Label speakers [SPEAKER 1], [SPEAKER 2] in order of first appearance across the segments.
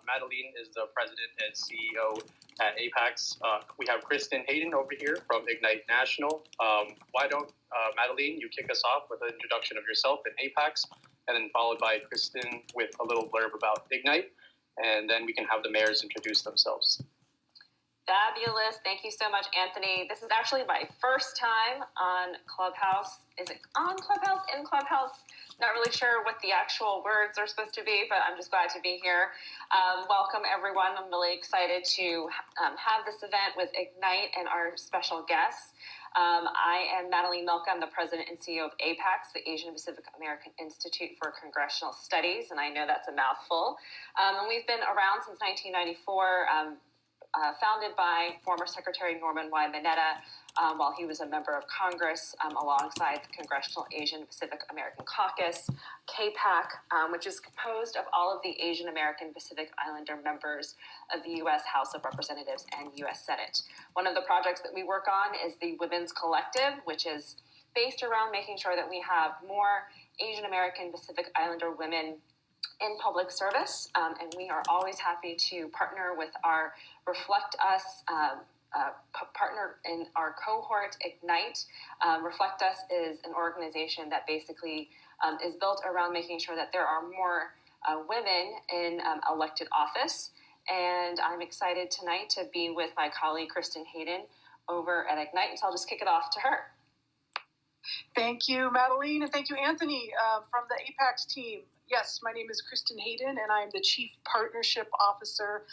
[SPEAKER 1] Madeline is the president and CEO at APAICS. We have Kristen Hayden over here from Ignite National. Why don't, Madeline, you kick us off with an introduction of yourself and APAICS, and then followed by Kristen with a little blurb about Ignite, and then we can have the mayors introduce themselves.
[SPEAKER 2] Fabulous. Thank you so much, Anthony. This is actually my first time on Clubhouse. Is it on Clubhouse? In Clubhouse? Not really sure what the actual words are supposed to be, but I'm just glad to be here. Welcome, everyone. I'm really excited to have this event with Ignite and our special guests. I am Madeline Milka. I'm the president and CEO of APAICS, the Asian Pacific American Institute for Congressional Studies, and I know that's a mouthful. And we've been around since 1994, founded by former Secretary Norman Y. Mineta while he was a member of Congress, alongside the Congressional Asian Pacific American Caucus, KPAC, which is composed of all of the Asian American Pacific Islander members of the U.S. House of Representatives and U.S. Senate. One of the projects that we work on is the Women's Collective, which is based around making sure that we have more Asian American Pacific Islander women in public service, and we are always happy to partner with our Reflect Us partner in our cohort, Ignite. Reflect Us is an organization that basically is built around making sure that there are more women in elected office, and I'm excited tonight to be with my colleague Kristen Hayden over at Ignite, so I'll just kick it off to her.
[SPEAKER 3] Thank you, Madeline, and thank you, Anthony, from the APAICS team. Yes, my name is Kristen Hayden, and I'm the Chief Partnership Officer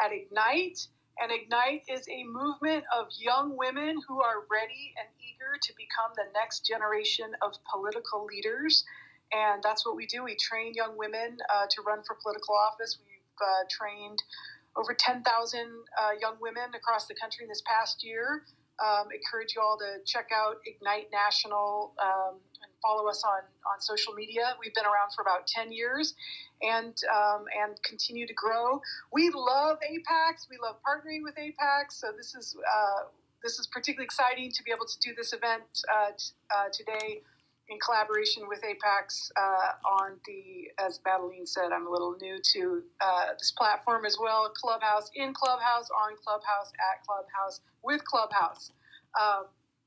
[SPEAKER 3] at Ignite. And Ignite is a movement of young women who are ready and eager to become the next generation of political leaders. And that's what we do. We train young women to run for political office. We've trained over 10,000 young women across the country this past year. Encourage you all to check out Ignite National and follow us on social media. We've been around for about 10 years and continue to grow. We love APAICS. We love partnering with APAICS. So this is particularly exciting to be able to do this event today in collaboration with APAICS on the, as Madeline said, I'm a little new to this platform as well, Clubhouse, in Clubhouse, on Clubhouse, at Clubhouse, with Clubhouse,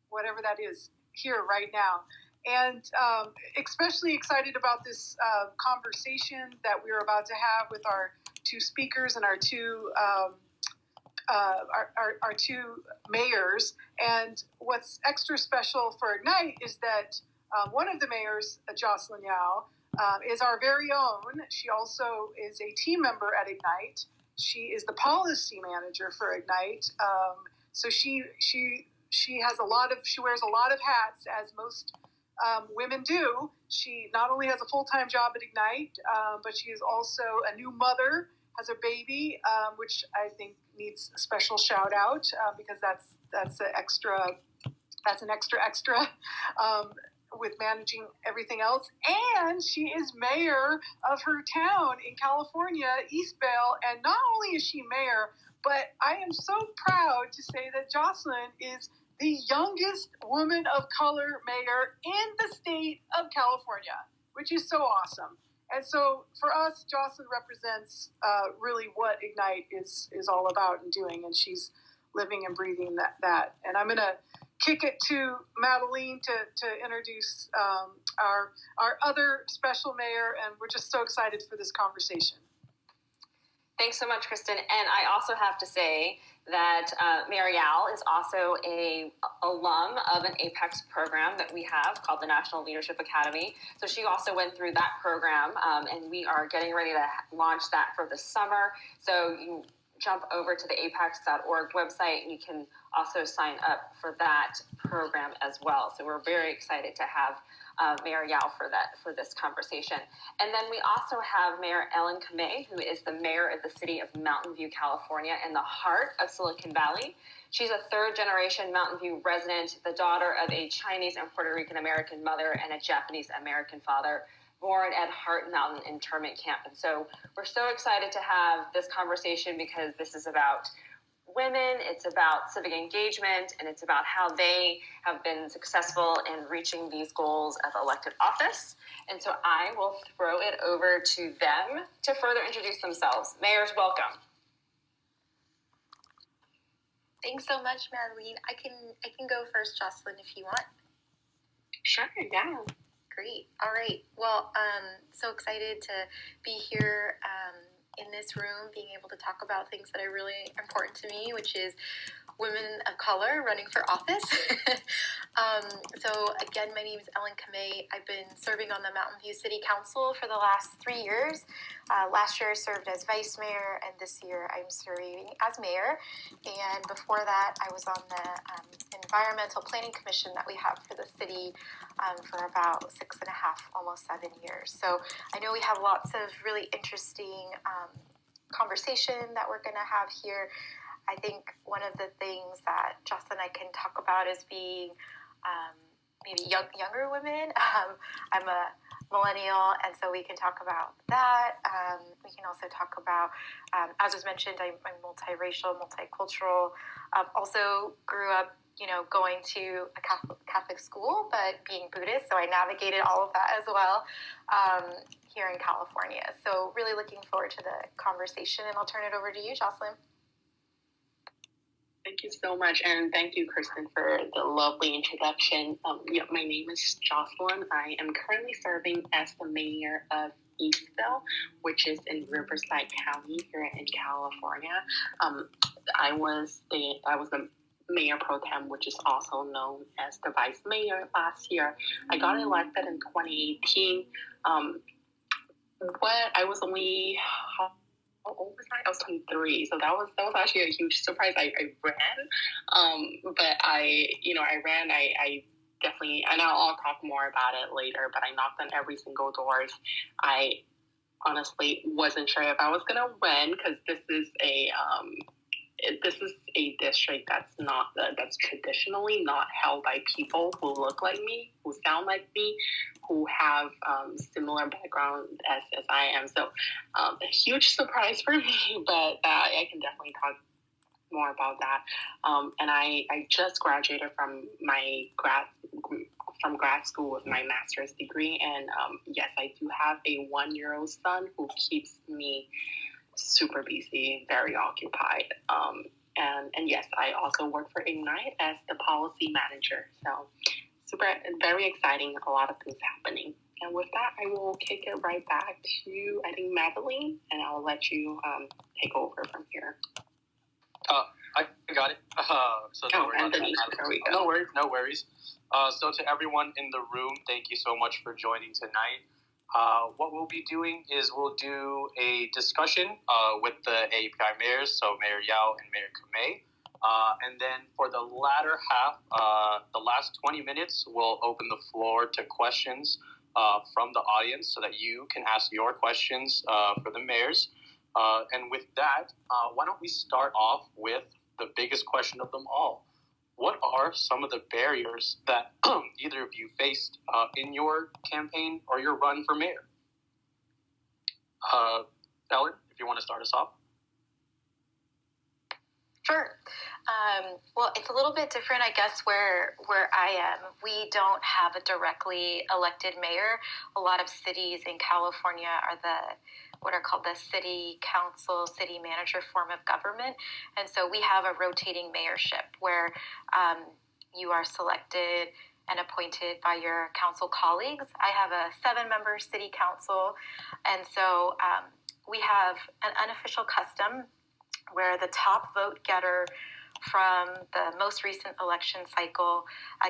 [SPEAKER 3] whatever that is, here right now. And especially excited about this conversation that we're about to have with our two speakers and our two mayors. And what's extra special for Ignite is that one of the mayors, Jocelyn Yao, is our very own. She also is a team member at Ignite. She is the policy manager for Ignite. So she has she wears a lot of hats, as most women do. She not only has a full-time job at Ignite, but she is also a new mother, has a baby, which I think needs a special shout out because that's an extra with managing everything else. And she is mayor of her town in California, Eastvale. And not only is she mayor, but I am so proud to say that Jocelyn is the youngest woman of color mayor in the state of California, which is so awesome. And so for us, Jocelyn represents really what Ignite is all about and doing, and she's living and breathing that. And I'm going to kick it to Madeline to introduce our other special mayor, and we're just so excited for this conversation.
[SPEAKER 2] Thanks so much, Kristen. And I also have to say that Mayor Yao is also a alum of an APAICS program that we have called the National Leadership Academy. So she also went through that program, and we are getting ready to launch that for the summer. So you jump over to the apaics.org website, and you can also sign up for that program as well. So we're very excited to have Mayor Yao for this conversation. And then we also have Mayor Ellen Kamei, who is the mayor of the city of Mountain View, California, in the heart of Silicon Valley. She's a third-generation Mountain View resident, the daughter of a Chinese and Puerto Rican American mother and a Japanese American father, born at Heart Mountain Internment Camp. And so we're so excited to have this conversation because this is about women, it's about civic engagement, and it's about how they have been successful in reaching these goals of elected office. And so I will throw it over to them to further introduce themselves. Mayors, welcome.
[SPEAKER 4] Thanks so much, Madeline. I can go first, Jocelyn, if you want.
[SPEAKER 5] Sure, yeah.
[SPEAKER 4] Great. All right. Well, so excited to be here in this room, being able to talk about things that are really important to me, which is women of color running for office. So again, my name is Kamei. I've been serving on the Mountain View City Council for the last 3 years. Last year I served as vice mayor, and this year I'm serving as mayor. And before that, I was on the environmental planning commission that we have for the city for about 6.5, almost 7 years. So I know we have lots of really interesting conversation that we're going to have here. I think one of the things that Jocelyn and I can talk about is being maybe younger women. I'm a millennial, and so we can talk about that. We can also talk about, as was mentioned, I'm multiracial, multicultural. Also grew up, going to a Catholic school, but being Buddhist, so I navigated all of that as well here in California. So really looking forward to the conversation, and I'll turn it over to you, Jocelyn.
[SPEAKER 5] Thank you so much, and thank you, Kristen, for the lovely introduction. My name is Jocelyn. I am currently serving as the mayor of Eastvale, which is in Riverside County here in California. I was the mayor pro tem, which is also known as the vice mayor last year. I got elected in 2018. I was only... How old was I? I was 23, so that was actually a huge surprise. I ran, but I ran. I definitely, and I'll talk more about it later. But I knocked on every single doors. I honestly wasn't sure if I was gonna win, because this is a district that's traditionally not held by people who look like me, who sound like me, who have similar background as I am. So a huge surprise for me, but I can definitely talk more about that. And I just graduated from grad school with my master's degree, and yes, I do have a 1-year-old son who keeps me super busy, very occupied. And yes, I also work for Ignite as the policy manager. So very exciting, a lot of things happening. And with that, I will kick it right back to, I think, Madeline, and I'll let you take over from here.
[SPEAKER 1] I got it. So
[SPEAKER 5] Anthony, there we go.
[SPEAKER 1] No worries. So to everyone in the room, thank you so much for joining tonight. What we'll be doing is we'll do a discussion with the AAPI mayors, so Mayor Yao and Mayor Kamei. And then for the latter half, the last 20 minutes, we'll open the floor to questions from the audience so that you can ask your questions for the mayors. And with that, why don't we start off with the biggest question of them all? What are some of the barriers that either of you faced in your campaign or your run for mayor? Ellen, if you want to start us off.
[SPEAKER 4] Sure. Well, it's a little bit different, I guess, where I am. We don't have a directly elected mayor. A lot of cities in California are what are called the city council, city manager form of government. And so we have a rotating mayorship where you are selected and appointed by your council colleagues. I have a 7-member city council. And so we have an unofficial custom where the top vote getter from the most recent election cycle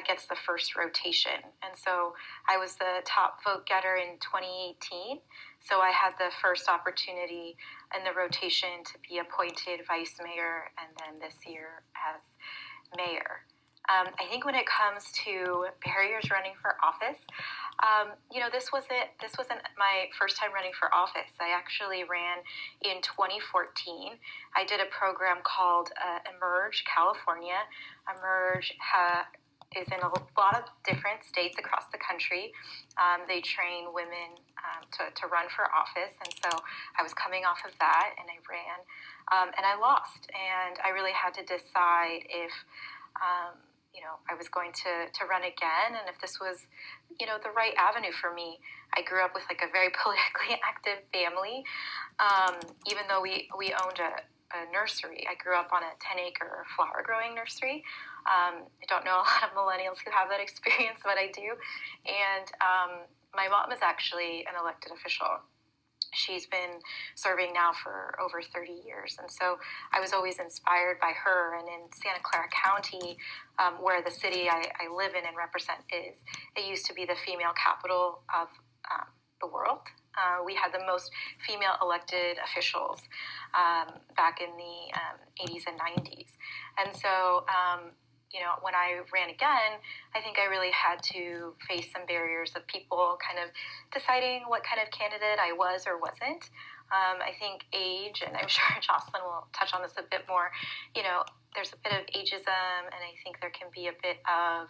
[SPEAKER 4] gets the first rotation. And so I was the top vote getter in 2018. So I had the first opportunity in the rotation to be appointed vice mayor, and then this year as mayor. I think when it comes to barriers running for office, this wasn't my first time running for office. I actually ran in 2014. I did a program called Emerge California. Emerge is in a lot of different states across the country. They train women to run for office, and so I was coming off of that, and I ran, and I lost, and I really had to decide if I was going to run again, and if this was the right avenue for me. I grew up with like a very politically active family, even though we owned a nursery. I grew up on a 10-acre flower growing nursery. I don't know a lot of millennials who have that experience, but I do. And my mom is actually an elected official. She's been serving now for over 30 years. And so I was always inspired by her. And in Santa Clara County, where the city I live in and represent is, it used to be the female capital of the world. We had the most female elected officials back in the 80s and 90s. And so, when I ran again, I think I really had to face some barriers of people kind of deciding what kind of candidate I was or wasn't. I think age, and I'm sure Jocelyn will touch on this a bit more, there's a bit of ageism, and I think there can be a bit of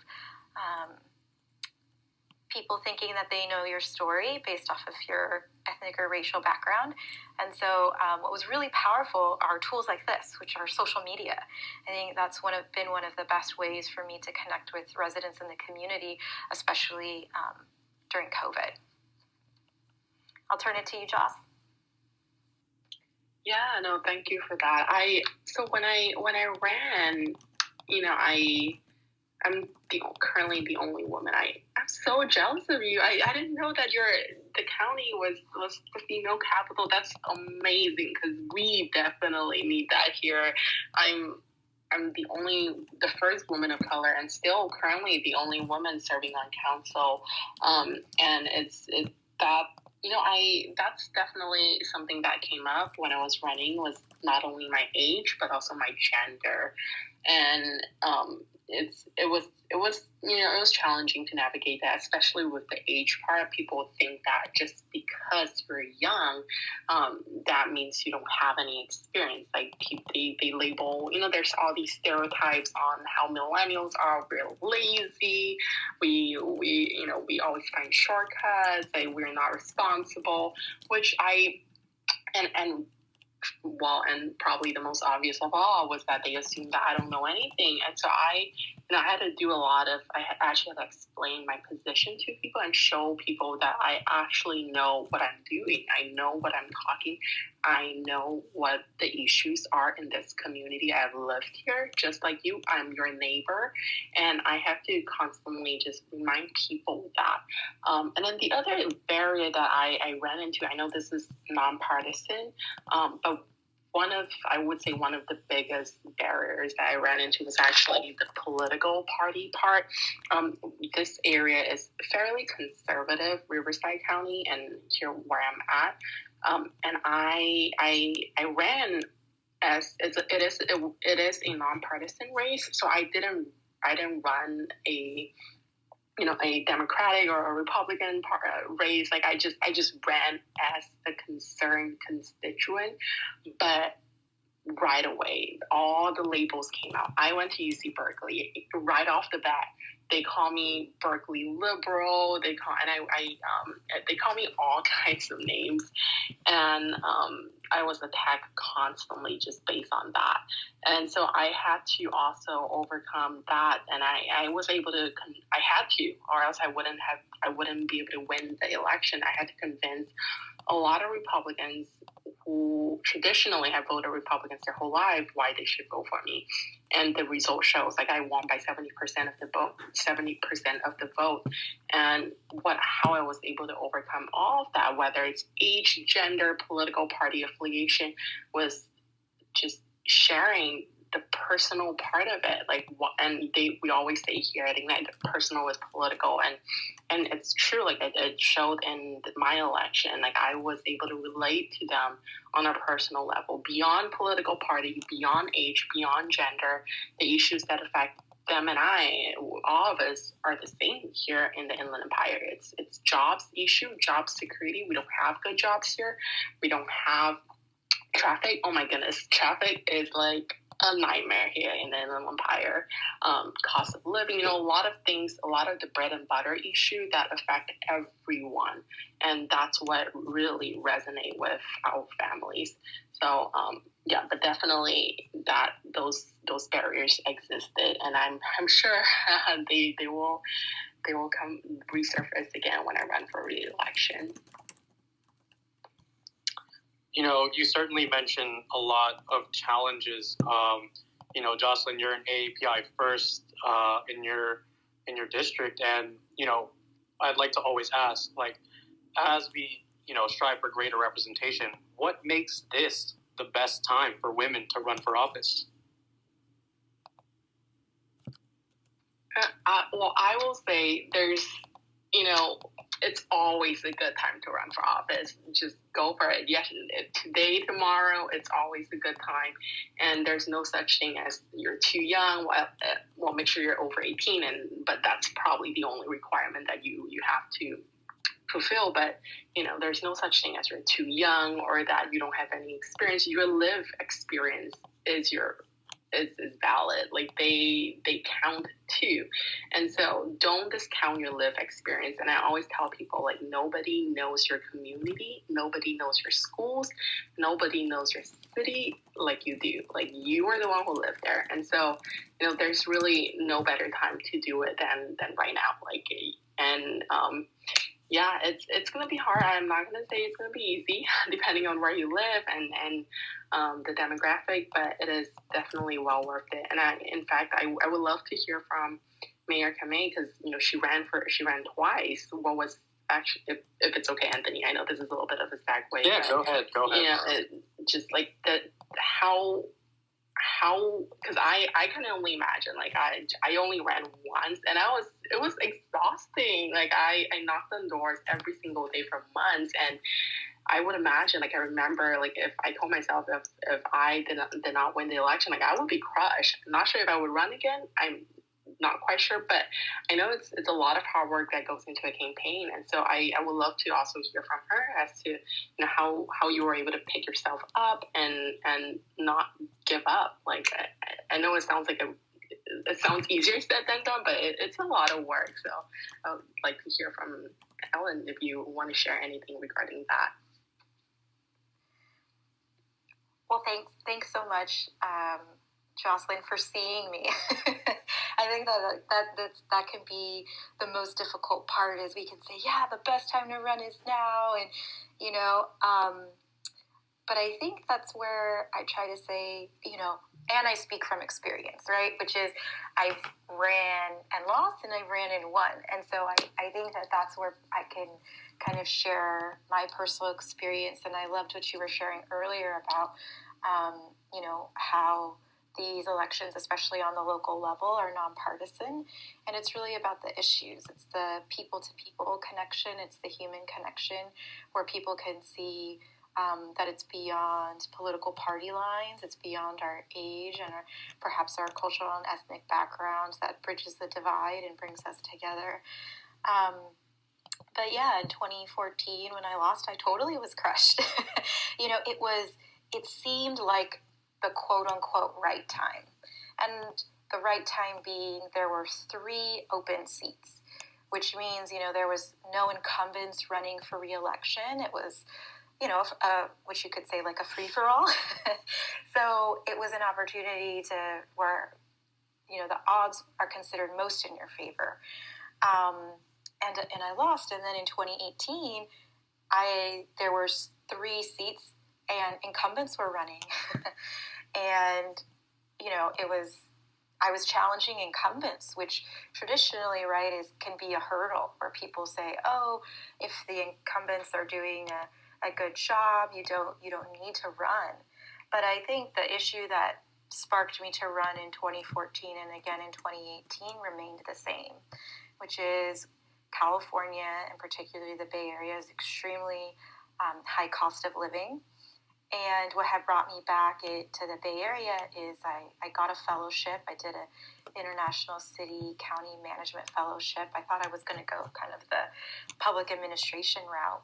[SPEAKER 4] people thinking that they know your story based off of your ethnic or racial background. And so what was really powerful are tools like this, which are social media. I think that's been one of the best ways for me to connect with residents in the community, especially during COVID. I'll turn it to you, Joss.
[SPEAKER 5] Yeah, no, thank you for that. So when I ran, I'm currently the only woman. I'm so jealous of you. I didn't know that the county was the female capital. That's amazing, because we definitely need that here. I'm the first woman of color, and still currently the only woman serving on council. And that's definitely something that came up when I was running, was not only my age but also my gender, and it was challenging to navigate that, especially with the age part. People think that just because you're young, that means you don't have any experience. Like they label, there's all these stereotypes on how millennials are real lazy. We always find shortcuts. We're not responsible, which and probably the most obvious of all was that they assumed that I don't know anything. And so I had to do I actually had to explain my position to people and show people that I actually know what I'm doing. I know what I'm talking. I know what the issues are in this community. I've lived here just like you. I'm your neighbor. And I have to constantly just remind people that. And then the other barrier that I ran into, I know this is nonpartisan, but one of the biggest barriers that I ran into was actually the political party part. This area is fairly conservative, Riverside County, and here where I'm at. And I ran as it is a nonpartisan race, so I didn't run a Democratic or a Republican race. Like I just ran as a concerned constituent, but right away, all the labels came out. I went to UC Berkeley. Right off the bat, they call me Berkeley liberal. They call me all kinds of names, and I was attacked constantly just based on that. And so I had to also overcome that, and I was able to. I had to, or else I wouldn't be able to win the election. I had to convince a lot of Republicans who traditionally have voted Republicans their whole life why they should vote for me. And the result shows, like, I won by 70% of the vote. And how I was able to overcome all of that, whether it's age, gender, political party affiliation, was just sharing the personal part of it. We always say here at Ignite, the personal is political, and it's true. Like it showed in my election. Like I was able to relate to them on a personal level, beyond political party, beyond age, beyond gender. The issues that affect them and all of us are the same here in the Inland Empire. It's jobs issue, job security. We don't have good jobs here. We don't have traffic. Oh my goodness, traffic is like a nightmare here in the Inland Empire. Cost of living, a lot of things, a lot of the bread and butter issue that affect everyone. And that's what really resonate with our families. So, but definitely that those barriers existed, and I'm sure they will come resurface again when I run for re-election.
[SPEAKER 1] You certainly mentioned a lot of challenges. Jocelyn, you're an AAPI first in your district, and I'd like to always ask, as we strive for greater representation, what makes this the best time for women to run for office?
[SPEAKER 5] Well, I will say there's, it's always a good time to run for office. Just go for it. Yes, today, tomorrow, it's always a good time. And there's no such thing as you're too young. Well, make sure you're over 18, but that's probably the only requirement that you have to fulfill. But, there's no such thing as you're too young or that you don't have any experience. Your live experience is valid. They count too. And so don't discount your live experience. And I always tell people, nobody knows your community, nobody knows your schools, nobody knows your city like you do. You are the one who lived there. And so, there's really no better time to do it than right now. It's going to be hard. I'm not going to say it's going to be easy, depending on where you live and the demographic, but it is definitely well worth it. And I would love to hear from Mayor Kamei, because she ran twice. What was actually, if it's okay, Anthony? I know this is a little bit of a segue.
[SPEAKER 1] Yeah, go ahead.
[SPEAKER 5] Just how, because I can only imagine, I only ran once, and it was exhausting. I knocked on doors every single day for months, and I would imagine, I remember, if I told myself if I did not win the election, I would be crushed. I'm not sure if I would run again. I'm not quite sure, but I know it's a lot of hard work that goes into a campaign. And so I would love to also hear from her as to, how you were able to pick yourself up and not give up. I know it sounds it sounds easier said than done, but it's a lot of work. So I would like to hear from Ellen if you want to share anything regarding that.
[SPEAKER 4] Well, thanks so much, Jocelyn, for seeing me. I think that can be the most difficult part, is we can say, yeah, the best time to run is now, and but I think that's where I try to say, and I speak from experience, right? Which is, I've ran and lost, and I've ran and won, and so I think that's where I can kind of share my personal experience. And I loved what you were sharing earlier about, how these elections, especially on the local level, are nonpartisan, and it's really about the issues. It's the people-to-people connection. It's the human connection, where people can see that it's beyond political party lines. It's beyond our age and perhaps our cultural and ethnic backgrounds, that bridges the divide and brings us together. But yeah, in 2014, when I lost, I totally was crushed. It seemed like the quote-unquote right time. And the right time being, there were 3 open seats, which means, there was no incumbents running for re-election. It was, which you could say like a free-for-all. So it was an opportunity where, the odds are considered most in your favor. And I lost. And then in 2018, there were 3 seats and incumbents were running. And, I was challenging incumbents, which traditionally, right, can be a hurdle, where people say, oh, if the incumbents are doing a good job, you don't need to run. But I think the issue that sparked me to run in 2014 and again in 2018 remained the same, which is California, and particularly the Bay Area, is extremely high cost of living. And what had brought me back to the Bay Area is I got a fellowship. I did an International City County Management Fellowship. I thought I was going to go kind of the public administration route.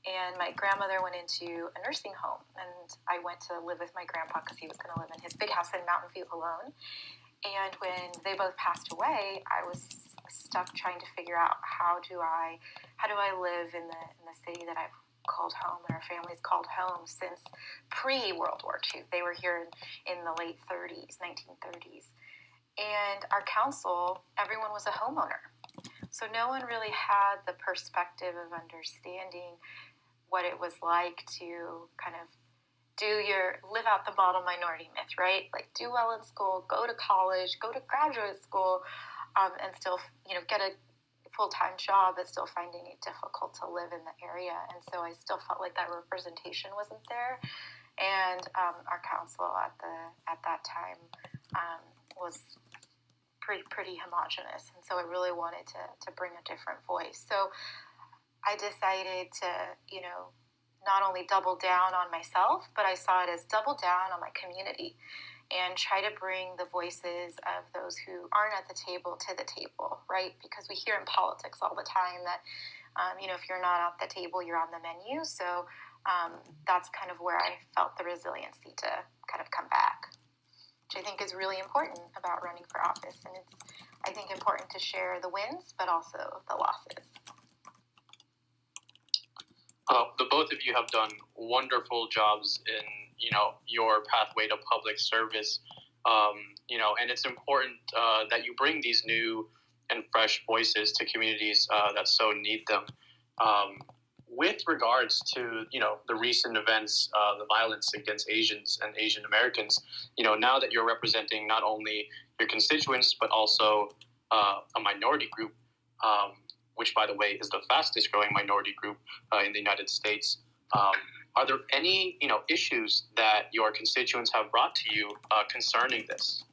[SPEAKER 4] And my grandmother went into a nursing home, and I went to live with my grandpa because he was going to live in his big house in Mountain View alone. And when they both passed away, I was stuck trying to figure out how do I live in the city that I've called home and our family's called home since pre-World War II. They were here in the late 30s, 1930s. And our council, everyone was a homeowner. So no one really had the perspective of understanding what it was like to kind of live out the model minority myth, right? Like do well in school, go to college, go to graduate school, and still, get a full-time job, but still finding it difficult to live in the area. And so I still felt like that representation wasn't there. And our council at that time was pretty homogenous. And so I really wanted to bring a different voice. So I decided to, not only double down on myself, but I saw it as double down on my community and try to bring the voices of those who aren't at the table to the table, right? Because we hear in politics all the time that, if you're not at the table, you're on the menu. So that's kind of where I felt the resiliency to kind of come back, which I think is really important about running for office. And it's, I think, important to share the wins, but also the losses.
[SPEAKER 1] The both of you have done wonderful jobs in, your pathway to public service, and it's important that you bring these new and fresh voices to communities that so need them. With regards to, the recent events, the violence against Asians and Asian Americans, now that you're representing not only your constituents, but also a minority group, which, by the way, is the fastest growing minority group in the United States. Are there any, issues that your constituents have brought to you concerning this?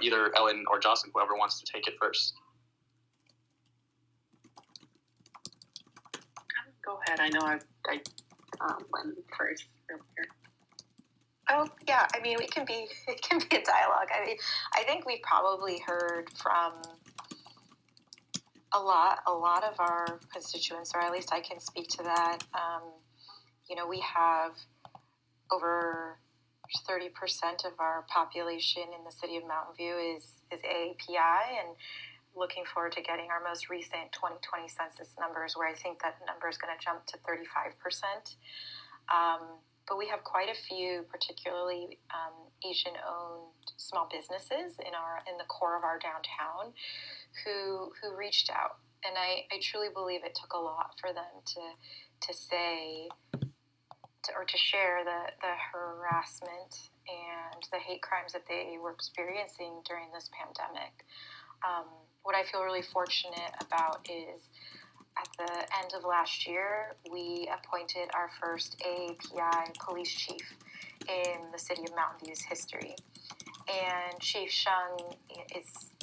[SPEAKER 1] Either Ellen or Jocelyn, whoever wants to take it first.
[SPEAKER 5] Go ahead. I know I went first earlier.
[SPEAKER 4] Oh, yeah. I mean, it can be a dialogue. I mean, I think we've probably heard from a lot of our constituents, or at least I can speak to that. We have over 30% of our population in the city of Mountain View is AAPI, and looking forward to getting our most recent 2020 census numbers, where I think that number is going to jump to 35%. But we have quite a few, particularly Asian-owned small businesses in the core of our downtown, who reached out, and I truly believe it took a lot for them to say or to share the harassment and the hate crimes that they were experiencing during this pandemic. What I feel really fortunate about is at the end of last year, we appointed our first AAPI police chief in the city of Mountain View's history. And Chief Sheng is,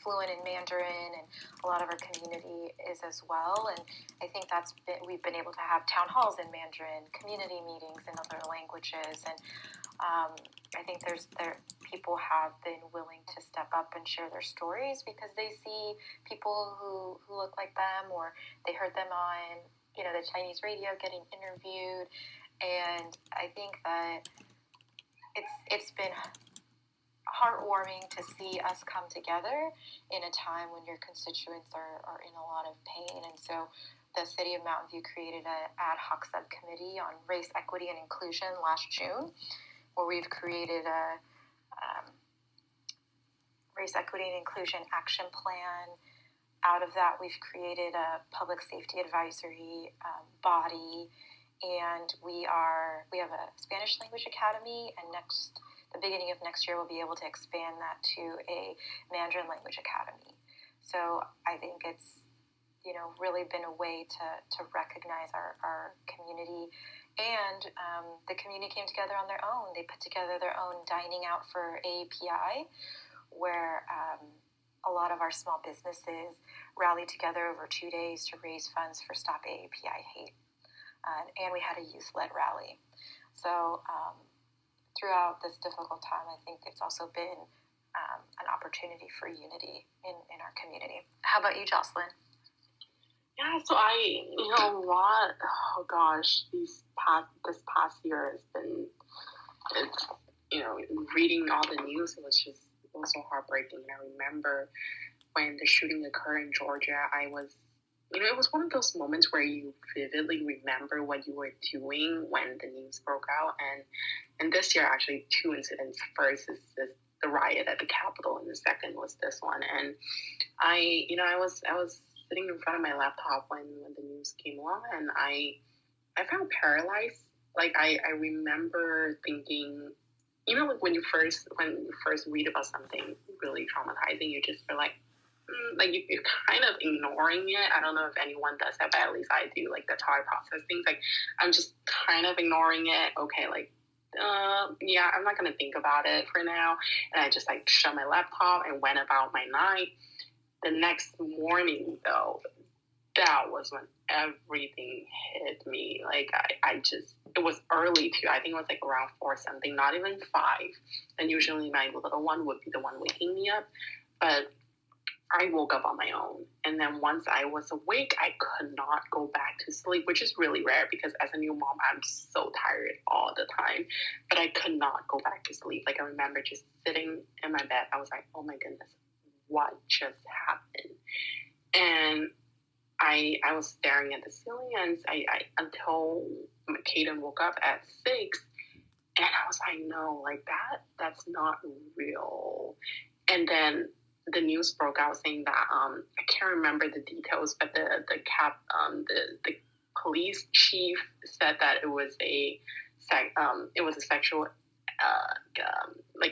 [SPEAKER 4] fluent in Mandarin, and a lot of our community is as well. And I think we've been able to have town halls in Mandarin, community meetings in other languages, and I think people have been willing to step up and share their stories because they see people who look like them, or they heard them on the Chinese radio getting interviewed. And I think that it's been heartwarming to see us come together in a time when your constituents are in a lot of pain. And so the city of Mountain View created an ad hoc subcommittee on race, equity, and inclusion last June, where we've created a race, equity, and inclusion action plan. Out of that, we've created a public safety advisory body, and we have a Spanish language academy, and the beginning of next year, we'll be able to expand that to a Mandarin language academy. So I think it's, really been a way to recognize our community. And the community came together on their own. They put together their own dining out for AAPI, where a lot of our small businesses rallied together over 2 days to raise funds for Stop AAPI Hate. And we had a youth-led rally. So throughout this difficult time, I think it's also been an opportunity for unity in our community. How about you, Jocelyn?
[SPEAKER 5] Yeah, so oh gosh, this past year has been, it's, reading all the news, it was so heartbreaking. And I remember when the shooting occurred in Georgia, it was one of those moments where you vividly remember what you were doing when the news broke out. And this year, actually, two incidents. First is the riot at the Capitol, and the second was this one. And I was sitting in front of my laptop when the news came along, and I felt paralyzed. Like I remember thinking, like when you first read about something really traumatizing, you just feel like you're kind of ignoring it. I don't know if anyone does that, but at least I do. Like, that's how I process things. Like, I'm just kind of ignoring it. Okay, yeah, I'm not gonna think about it for now. And I just shut my laptop and went about my night. The next morning, though, that was when everything hit me. Like, it was early too. I think it was around 4 something, not even 5. And usually my little one would be the one waking me up. But I woke up on my own. And then once I was awake, I could not go back to sleep, which is really rare because as a new mom, I'm so tired all the time. But I could not go back to sleep. I remember just sitting in my bed. I was like, oh my goodness, what just happened? And I was staring at the ceiling and until Kaden woke up at 6. And I was like, no, that's not real. And then the news broke out saying that I can't remember the details, but the police chief said that it was a sexual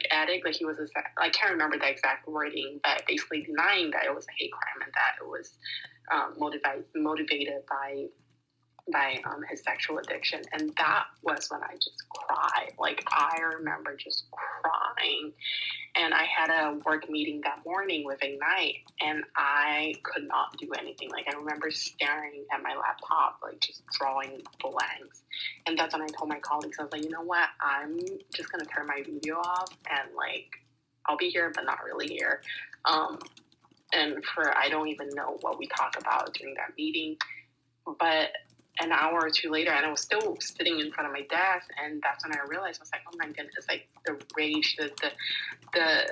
[SPEAKER 5] addict. Like, he was I can't remember the exact wording, but basically denying that it was a hate crime and that it was motivated by his sexual addiction. And that was when I just cried. I remember just crying. And I had a work meeting that morning with Ignite, and I could not do anything. I remember staring at my laptop, just drawing blanks. And that's when I told my colleagues, I was like, you know what? I'm just going to turn my video off, and I'll be here, but not really here. And I don't even know what we talked about during that meeting. But an hour or two later, and I was still sitting in front of my desk, and that's when I realized, I was like, oh my goodness, the rage, the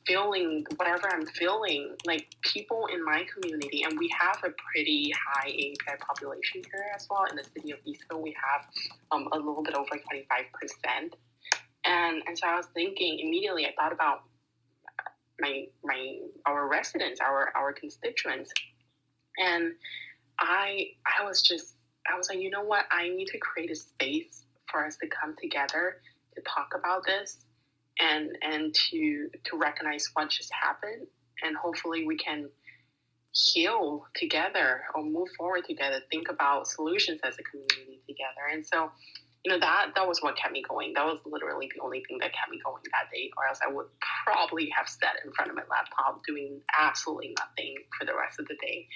[SPEAKER 5] feeling, whatever I'm feeling, people in my community, and we have a pretty high API population here as well. In the city of Eastvale, we have a little bit over 25%. And so I was thinking immediately, I thought about our residents, our constituents. And I was like, you know what? I need to create a space for us to come together to talk about this and to recognize what just happened. And hopefully we can heal together or move forward together, think about solutions as a community together. And so, that was what kept me going. That was literally the only thing that kept me going that day, or else I would probably have sat in front of my laptop doing absolutely nothing for the rest of the day.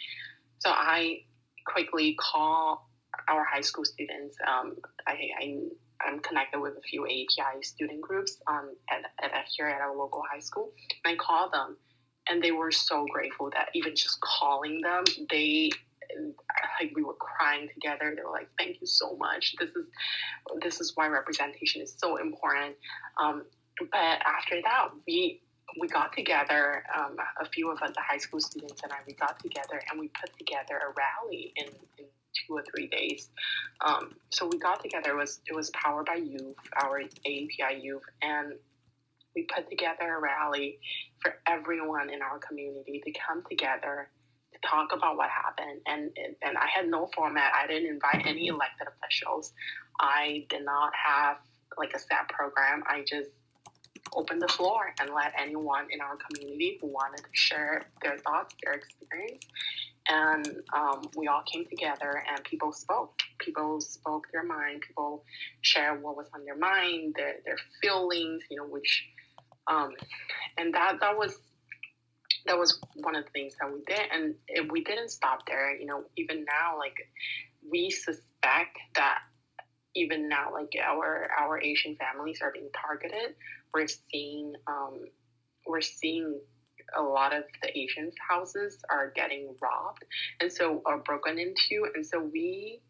[SPEAKER 5] So I quickly call our high school students. I'm connected with a few AAPI student groups here at our local high school. And I called them, and they were so grateful that even just calling them, we were crying together. They were like, "Thank you so much. This is why representation is so important." But after that, we got together, a few of us, the high school students and I, we got together and we put together a rally in 2 or 3 days. So we got together, it was powered by youth, our AAPI youth, and we put together a rally for everyone in our community to come together to talk about what happened. And I had no format. I didn't invite any elected officials. I did not have a set program. I just open the floor and let anyone in our community who wanted to share their thoughts, their experience. And we all came together and people spoke. People spoke their mind. People shared what was on their mind, their feelings, which, and that was one of the things that we did. And we didn't stop there. Even now, we suspect that even now, our Asian families are being targeted. We're seeing a lot of the Asian houses are getting robbed are broken into. And so we,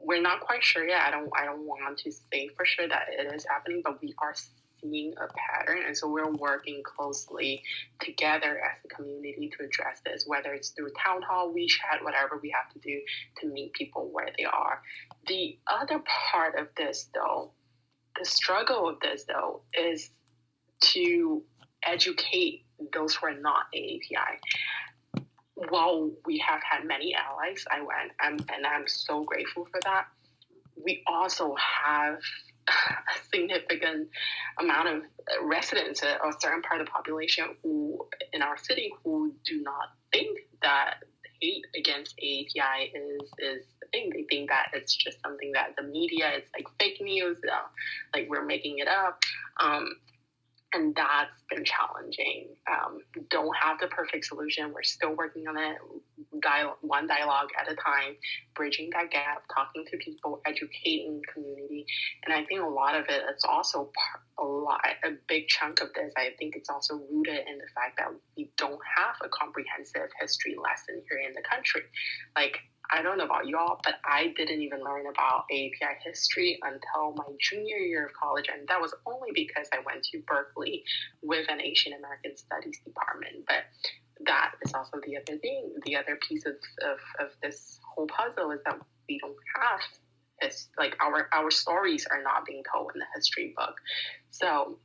[SPEAKER 5] we're not quite sure yet. I don't want to say for sure that it is happening, but we are seeing a pattern. And so we're working closely together as a community to address this, whether it's through town hall, WeChat, whatever we have to do to meet people where they are. The other part of this, though, the struggle of this, though, is to educate those who are not AAPI. While we have had many allies, and I'm so grateful for that, we also have a significant amount of residents, a certain part of the population who in our city who do not think that hate against AAPI is a thing. They think that it's just something that the media, it's like fake news, like we're making it up. And that's been challenging. Don't have the perfect solution. We're still working on it, one dialogue at a time, bridging that gap, talking to people, educating the community. And I think a lot of it, it's also a big chunk of this, I think it's also rooted in the fact that we don't have a comprehensive history lesson here in the country. Like, I don't know about y'all, but I didn't even learn about AAPI history until my junior year of college. And that was only because I went to Berkeley with an Asian American Studies department. But that is also the other thing. The other piece of this whole puzzle is that we don't have this, like our stories are not being told in the history book. So,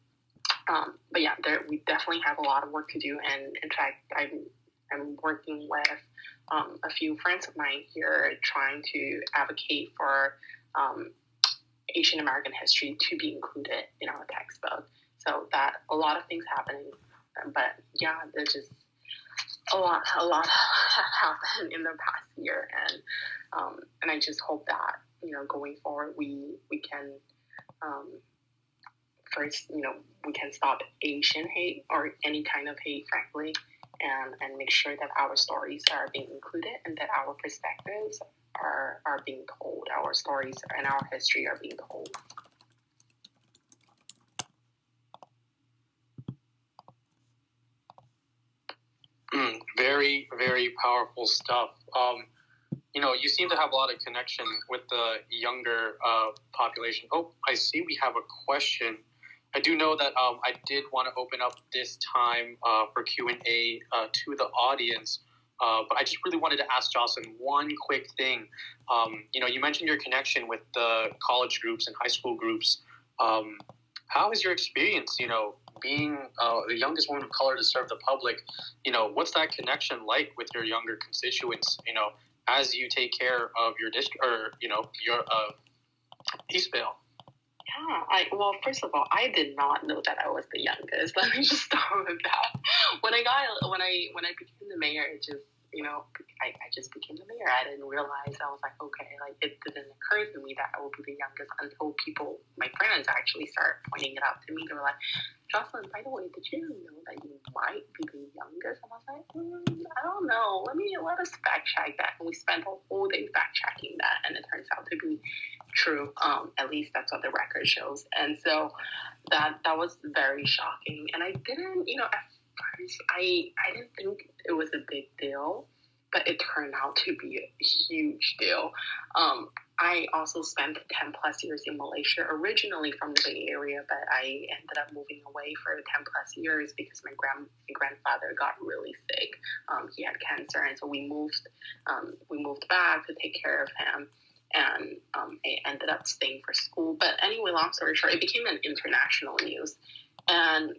[SPEAKER 5] but yeah, we definitely have a lot of work to do. And in fact, I'm working with a few friends of mine here trying to advocate for Asian American history to be included in our textbook. So that a lot of things happening, but yeah, there's just a lot have happened in the past year, and I just hope that going forward we can first we can stop Asian hate or any kind of hate, frankly. And make sure that our stories are being included and that our perspectives are being told. Our stories and our history are being told.
[SPEAKER 1] Very, very powerful stuff. You seem to have a lot of connection with the younger population. Oh, I see we have a question. I do know that I did want to open up this time for Q&A to the audience, but I just really wanted to ask Jocelyn one quick thing. You mentioned your connection with the college groups and high school groups. How is your experience, being the youngest woman of color to serve the public? What's that connection like with your younger constituents, as you take care of your district or, your Eastvale?
[SPEAKER 5] Yeah, well, first of all, I did not know that I was the youngest. Let me just start with that. When I became the mayor, it just I just became the mayor. I didn't realize. I was like, okay, like it didn't occur to me that I would be the youngest until my friends actually started pointing it out to me. They were like, Jocelyn, by the way, did you know that you might be the youngest? And I was like, I don't know. Let us fact check that. And we spent a whole day fact checking that, and it turns out to be true. At least that's what the record shows. And so that was very shocking. And I didn't, at first I didn't think it was a big deal, but it turned out to be a huge deal. I also spent 10 plus years in Malaysia, originally from the Bay Area, but I ended up moving away for 10 plus years because my grandfather got really sick. He had cancer, and so we moved back to take care of him. And I ended up staying for school. But anyway, long story short, it became an international news. And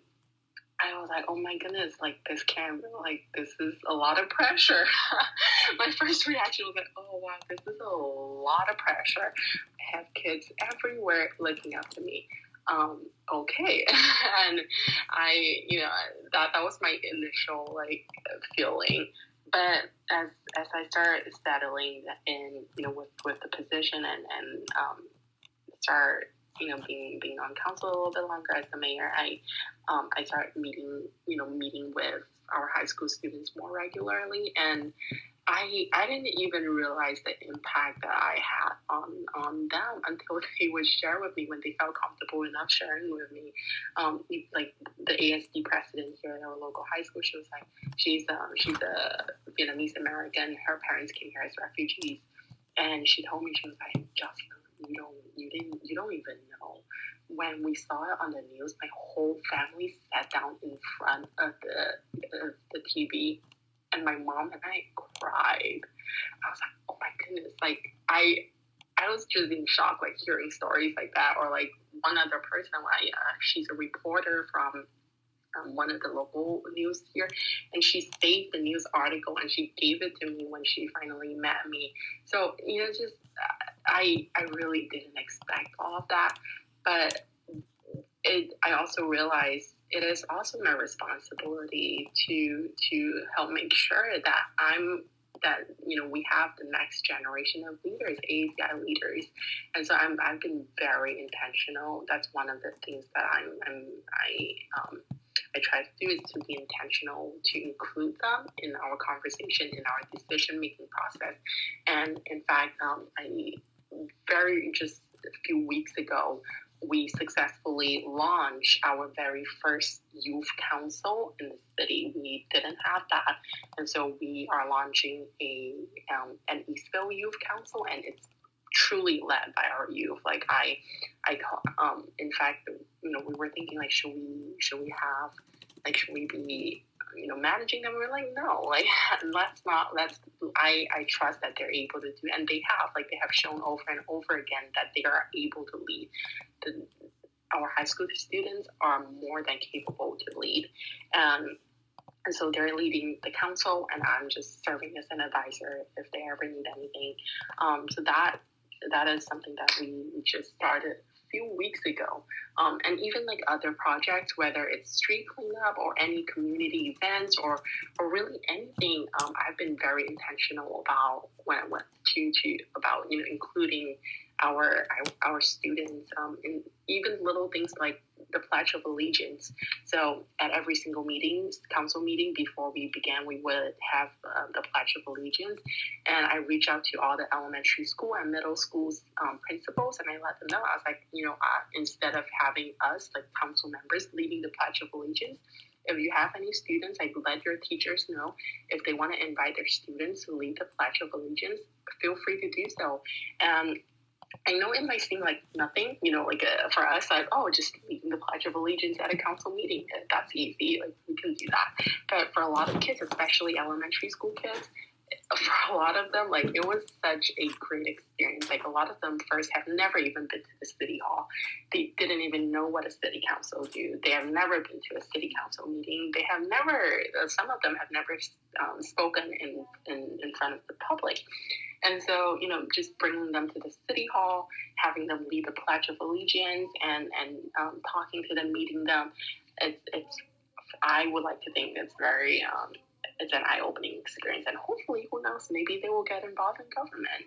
[SPEAKER 5] I was like, oh my goodness, like this is a lot of pressure. My first reaction was like, oh wow, this is a lot of pressure. I have kids everywhere looking up to me. Okay. And I, that was my initial like feeling. But as I started settling in, with the position and start, being on council a little bit longer as the mayor, I started meeting with our high school students more regularly, and I didn't even realize the impact that I had on them until they would share with me when they felt comfortable enough sharing with me. Like the ASD president here in our local high school, she was like, she's a Vietnamese American. Her parents came here as refugees, and she told me, she was like, Jocelyn, you don't even know. When we saw it on the news, my whole family sat down in front of the TV. And my mom and I cried. I was like, oh my goodness. Like, I was just in shock, like, hearing stories like that. Or, like, one other person, she's a reporter from one of the local news here. And she saved the news article and she gave it to me when she finally met me. So, just, I really didn't expect all of that. But I also realized it is also my responsibility to help make sure that we have the next generation of leaders, AAPI leaders, and so I've been very intentional. That's one of the things that I try to do, is to be intentional, to include them in our conversation, in our decision making process. And in fact, just a few weeks ago, we successfully launched our very first youth council in the city. We didn't have that, and so we are launching an Eastvale youth council, and it's truly led by our youth. Like in fact, we were thinking, like, should we be managing them? We're like, no, like, I trust that they're able to do, and they have shown over and over again that they are able to lead. Our high school students are more than capable to lead. And so they're leading the council, and I'm just serving as an advisor if they ever need anything. So that is something that we just started a few weeks ago. And even like other projects, whether it's street cleanup or any community events or really anything, I've been very intentional about when I went about including our students in even little things like the Pledge of Allegiance. So at every single council meeting, before we began, we would have the Pledge of Allegiance, and I reach out to all the elementary school and middle schools principals, and I let them know. I was like, instead of having us, like council members, leading the Pledge of Allegiance, if you have any students, like, let your teachers know if they want to invite their students to lead the Pledge of Allegiance, feel free to do so. And I know it might seem like nothing, for us, like, just leading the Pledge of Allegiance at a council meeting, that's easy, like, we can do that. But for a lot of kids, especially elementary school kids, for a lot of them, like, it was such a great experience. Like, a lot of them first have never even been to the city hall. They didn't even know what a city council do. They have never been to a city council meeting. They have never, some of them have never spoken in front of the public. And so, just bringing them to the city hall, having them lead the Pledge of Allegiance, and talking to them, meeting them, it's I would like to think it's very it's an eye-opening experience, and hopefully, who knows, maybe they will get involved in government,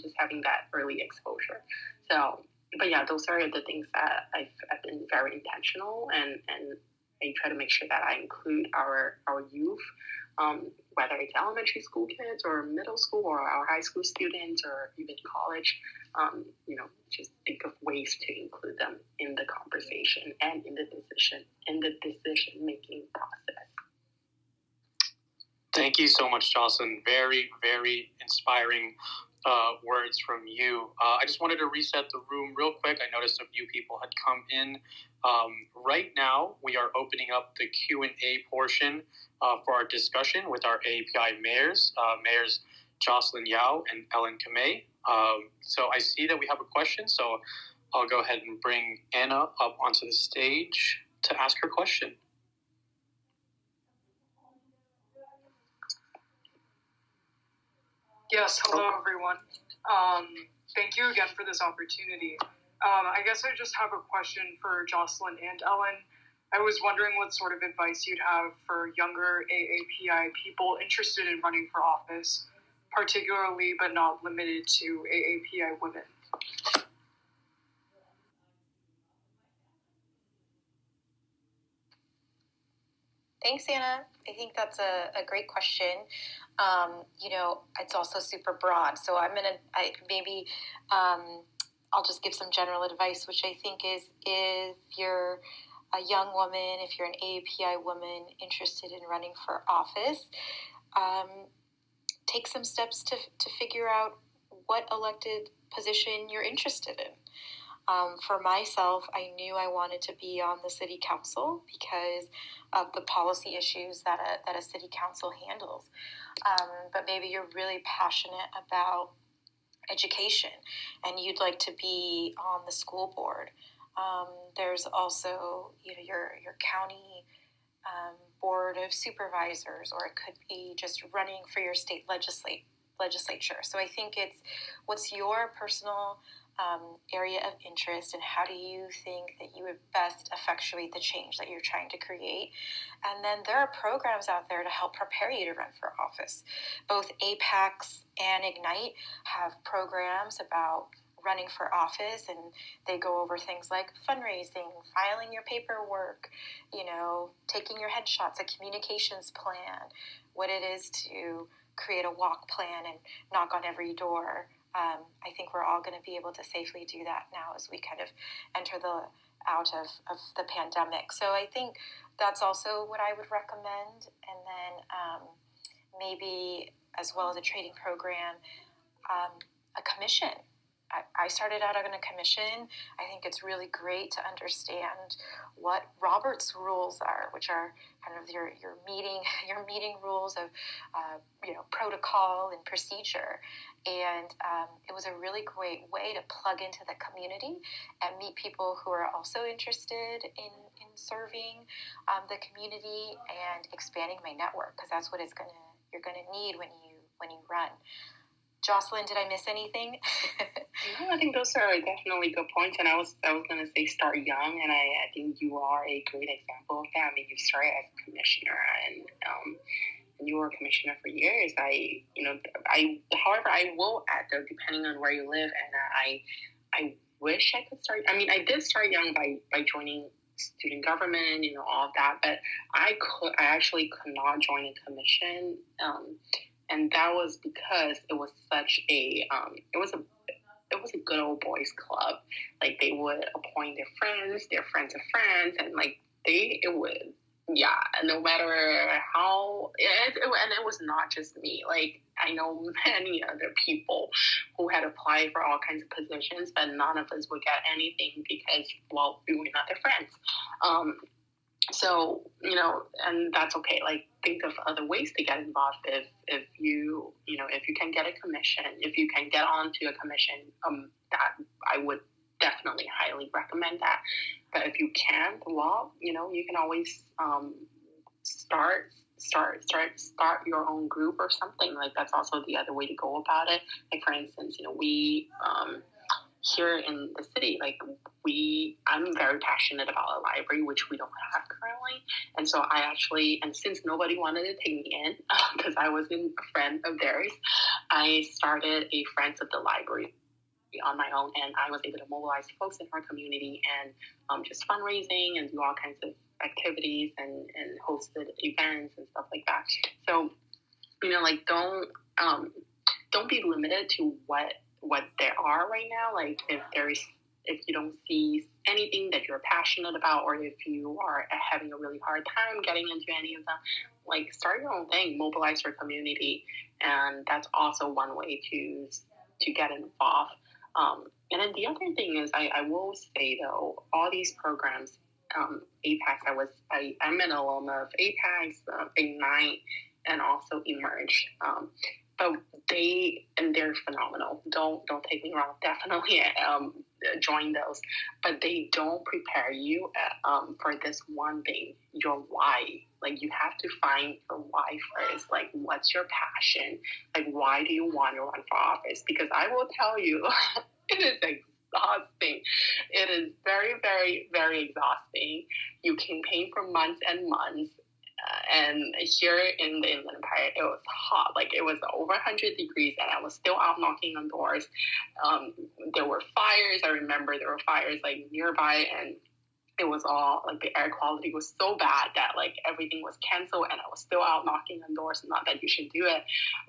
[SPEAKER 5] just having that early exposure. So, but yeah, those are the things that I've been very intentional, and I try to make sure that I include our youth, whether it's elementary school kids or middle school or our high school students or even college, just think of ways to include them in the conversation and in the decision-making process.
[SPEAKER 1] Thank you so much, Jocelyn. Very, very inspiring words from you. I just wanted to reset the room real quick. I noticed a few people had come in. Right now, we are opening up the Q&A portion for our discussion with our AAPI mayors, Mayors Jocelyn Yao and Ellen Kamei. So I see that we have a question, so I'll go ahead and bring Anna up onto the stage to ask her question.
[SPEAKER 6] Yes, hello everyone. Thank you again for this opportunity. I guess I just have a question for Jocelyn and Ellen. I was wondering what sort of advice you'd have for younger AAPI people interested in running for office, particularly but not limited to AAPI women.
[SPEAKER 4] Thanks, Anna. I think that's a great question. It's also super broad. So I'll just give some general advice, which I think is, if you're a young woman, if you're an AAPI woman interested in running for office, take some steps to figure out what elected position you're interested in. For myself, I knew I wanted to be on the city council because of the policy issues that a city council handles. But maybe you're really passionate about education and you'd like to be on the school board. There's also your county board of supervisors, or it could be just running for your state legislature. So I think it's what's your personal area of interest, and how do you think that you would best effectuate the change that you're trying to create. And then there are programs out there to help prepare you to run for office. Both APAICS and Ignite have programs about running for office, and they go over things like fundraising, filing your paperwork, taking your headshots, a communications plan, what it is to create a walk plan and knock on every door. I think we're all going to be able to safely do that now as we kind of enter out of the pandemic. So I think that's also what I would recommend. And then maybe, as well as a training program, a commission. I started out on a commission. I think it's really great to understand what Robert's rules are, which are kind of your meeting rules of protocol and procedure. And it was a really great way to plug into the community and meet people who are also interested in serving the community and expanding my network, because that's what you're gonna need when you run. Jocelyn, did I miss anything?
[SPEAKER 5] No, I think those are definitely good points. And I was going to say start young, and I think you are a great example of that. I mean, you started as a commissioner, and you were a commissioner for years. However, I will add, though, depending on where you live, and I wish I could start. I mean, I did start young by joining student government, all of that, but I actually could not join a commission. And that was because it was such a it was a good old boys club. Like, they would appoint their friends of friends, and no matter how, and it was not just me. Like, I know many other people who had applied for all kinds of positions, but none of us would get anything because, well, we were not their friends. So, and that's okay. Like, think of other ways to get involved. If you can get a commission, if you can get onto a commission, that I would definitely highly recommend that. But if you can't, well, you can always start your own group or something. Like, that's also the other way to go about it. Like, for instance, we here in the city, I'm very passionate about a library, which we don't have currently. And so and since nobody wanted to take me in, because I wasn't a friend of theirs, I started a Friends of the Library on my own, and I was able to mobilize folks in our community and just fundraising and do all kinds of activities and hosted events and stuff like that. So, don't be limited to what there are right now. Like, if you don't see anything that you're passionate about, or if you are having a really hard time getting into any of them, like, start your own thing, mobilize your community, and that's also one way to get involved. And then the other thing is, I will say, though, all these programs, APAICS, I'm an alum of APAICS, Ignite, and also Emerge. But they're phenomenal. Don't take me wrong. Definitely join those. But they don't prepare you for this one thing, your why. Like, you have to find your why first. Like, what's your passion? Like, why do you want to run for office? Because I will tell you, it is exhausting. It is very, very, very exhausting. You campaign for months and months. And here in the Inland Empire, it was hot. Like, it was over 100 degrees, and I was still out knocking on doors. There were fires. I remember there were fires, like, nearby, and it was all like the air quality was so bad that like everything was canceled, and I was still out knocking on doors. Not that you should do it,